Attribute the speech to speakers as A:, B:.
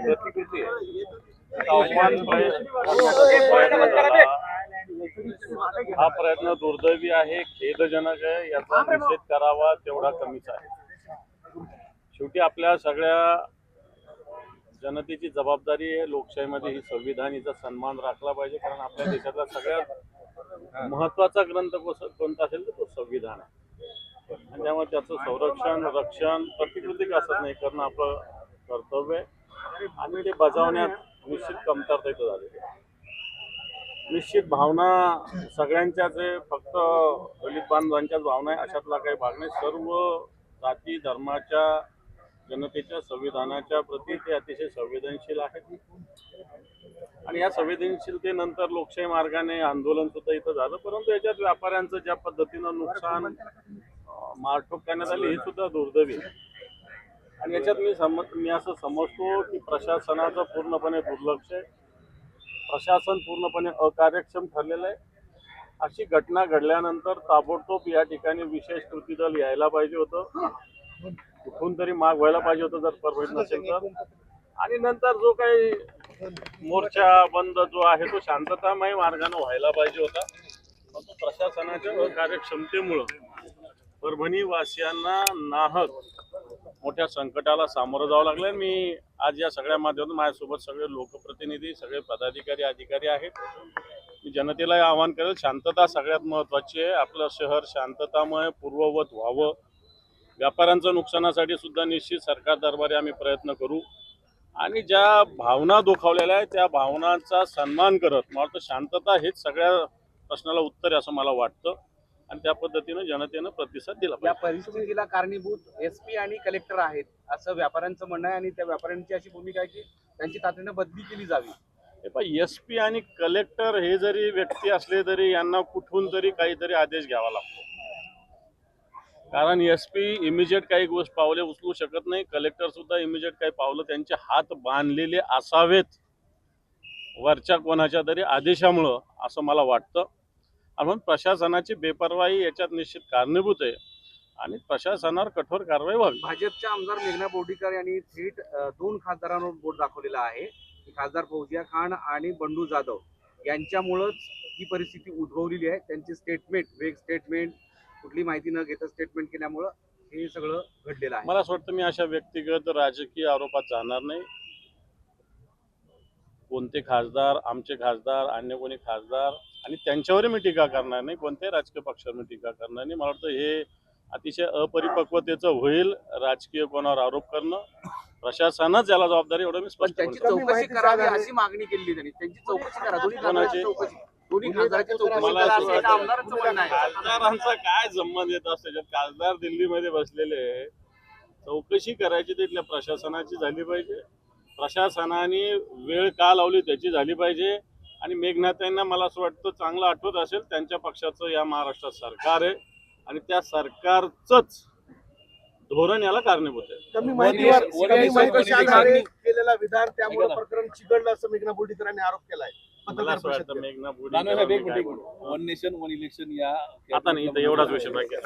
A: प्रतिकृती आहे. अपमान हा प्रयत्न दुर्दैवी आहे, खेदजनक आहे. याचा निषेध करावा तेवढा कमीच आहे. शेवटी आपल्या सगळ्या जनतेची जबाबदारी आहे लोकशाहीमध्ये ही संविधान हिचा सन्मान राखला पाहिजे, कारण आपल्या देशातला सगळ्यात महत्वाचा ग्रंथ कोणता असेल तर तो संविधान आहे. आणि त्यामुळे त्याचं संरक्षण रक्षण प्रतिकृती असत नाही करणं आपलं कर्तव्य आहे आणि ते बजावण्यात निश्चित कमतरता इथं झालेली आहे. निश्चित भावना सगळ्यांच्याच आहे, फक्त दलित बांधवांच्याच भावना आहे अशातला काही भाग नाही. सर्व जाती धर्माच्या जनतेच्या संविधानाच्या प्रती ते अतिशय संवेदनशील आहेत आणि या संवेदनशीलतेनंतर लोकशाही मार्गाने आंदोलन सुद्धा इथं झालं. परंतु याच्यात व्यापाऱ्यांचं ज्या पद्धतीनं नुकसान मारठोक करण्यात आली हे सुद्धा दुर्दैवी आहे. आणि याच्यात मी असं समजतो की प्रशासनाचं पूर्णपणे दुर्लक्ष आहे, प्रशासन पूर्णपणे अकार्यक्षम ठरलेलं आहे. अशी घटना घडल्यानंतर ताबडतोब या ठिकाणी विशेष कृती दल यायला पाहिजे होतं, कुठून तरी माग व्हायला पाहिजे होतं जर परमिट नसेल तर. आणि नंतर जो काही मोर्चा बंद जो आहे तो शांततामय मार्गाने व्हायला पाहिजे होता. परंतु प्रशासनाच्या अकार्यक्षमतेमुळं परभणी वासियांना नाहक मोठ्या संकटाला सामोरं जावं लागलं. मी आज या सगळ्या माध्यमातून माझ्यासोबत सगळे लोकप्रतिनिधी सगळे पदाधिकारी अधिकारी आहेत. मी जनतेला आवाहन करेल, शांतता सगळ्यात महत्त्वाची आहे. आपलं शहर शांततामय पूर्ववत व्हावं. व्यापाऱ्यांच्या नुकसानासाठी सुद्धा निश्चित सरकार दरबारी आम्ही प्रयत्न करू आणि ज्या भावना दुखावलेल्या आहेत त्या भावनांचा सन्मान करत मला वाटतं शांतता हेच सगळ्या प्रश्नाला उत्तर आहे असं मला वाटतं आणि त्या पद्धतीनं जनतेनं प्रतिसाद दिला
B: या परिस्थितीला कारणीभूत एसपी आणि कलेक्टर आहेत असं व्यापाऱ्यांचं म्हणणं आहे आणि त्या व्यापाऱ्यांची अशी भूमिका आहे की त्यांची तातडीनं बदली केली जावी.
A: एसपी आणि कलेक्टर हे जरी व्यक्ती असले तरी यांना कुठून तरी काहीतरी आदेश घ्यावा लागतो, कारण एसपी इमिजिएट काही गोष्ट पावले उचलू शकत नाही, कलेक्टर सुद्धा इमिजिएट काही पावलं त्यांचे हात बांधलेले असावेत वरच्या कोणाच्या तरी आदेशामुळं असं मला वाटतं. म्हणून प्रशासनाची बेपरवाही याच्यात निश्चित कारणीभूत आहे आणि प्रशासनावर कठोर कारवाई व्हावी.
B: भाजपच्या आमदार मेघना बोर्डीकर यांनी थेट 2 खासदारांवर बोट दाखवलेला आहे. खासदार फौजिया खान आणि बंडू जाधव यांच्यामुळेच ही परिस्थिती उद्भवलेली आहे. त्यांची स्टेटमेंट वेग स्टेटमेंट कुठली माहिती न घेता स्टेटमेंट केल्यामुळं हे सगळं घडलेलं आहे.
A: मला असं वाटतं मी अशा व्यक्तिगत राजकीय आरोपात जाणार नाही. कोणते खासदार आमचे खासदार अन्य कोणी खासदार आणि त्यांच्यावर मी टीका करणार नाही, कोणत्याही राजकीय पक्षावर मी टीका करणार नाही. मला वाटतं हे अतिशय अपरिपक्वतेचं होईल राजकीय कोणावर आरोप करणं. प्रशासनच याला जबाबदारी एवढं मी स्पष्ट
B: त्यांची चौकशी करावी अशी मागणी केली त्यांनी. त्यांची चौकशी करा.
A: खासदारांचा काय संबंध येत असतो त्याच्यात? खासदार दिल्लीमध्ये बसलेले, चौकशी करायची तिथल्या प्रशासनाची झाली पाहिजे. प्रशासनाने वेळ का लावली त्याची झाली पाहिजे. आणि मेघनाथांना मला असं वाटतं चांगलं आठवत असेल त्यांच्या पक्षाचं या महाराष्ट्रात सरकार आहे आणि त्या सरकारचंच धोरण याला कारणीभूत आहे.
C: केलेला विधान त्यामुळे प्रकरण चिघळलं असं मेघना बोर्डीकरांनी आरोप केलाय.
A: मला असं वाटतं मेघना Bordikar
D: one nation one election या
A: आता नाही एवढाच विषय बाकी आहे.